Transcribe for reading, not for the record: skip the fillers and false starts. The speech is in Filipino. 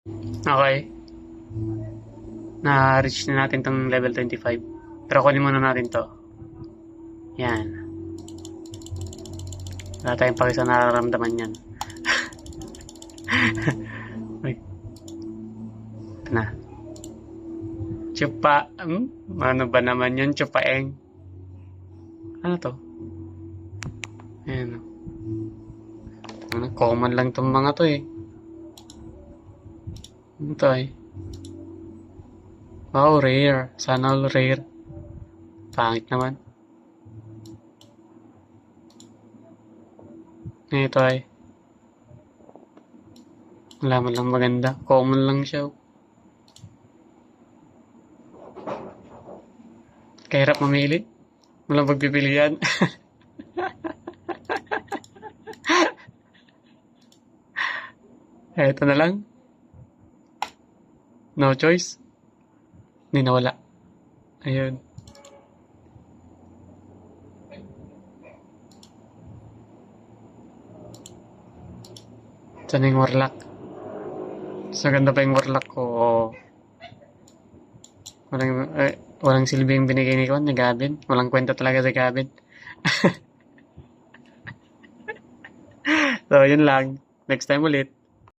Okay. Na-reach na natin tong level 25. Pero kunin muna natin to. Yan. Wala tayong pakisa nararamdaman yan. Wait. Ito na. Chupa. Ano ba naman yun? Chupaeng. Ano to? Ayan. Ano, common lang tong mga to eh. Ano to eh? Wow, rare. Sana all rare. Pangit naman. Ito ay. Wala man lang maganda. Common lang siya. Kahirap mamili. Walang pagpipilian. Ito na lang. No choice. Hindi nawala. Ayun. Saan yung warlock? So, ganda pa yung warlock ko. Walang silbing binigay ni Gavin. Walang kwenta talaga si Gavin. So, yun lang. Next time ulit.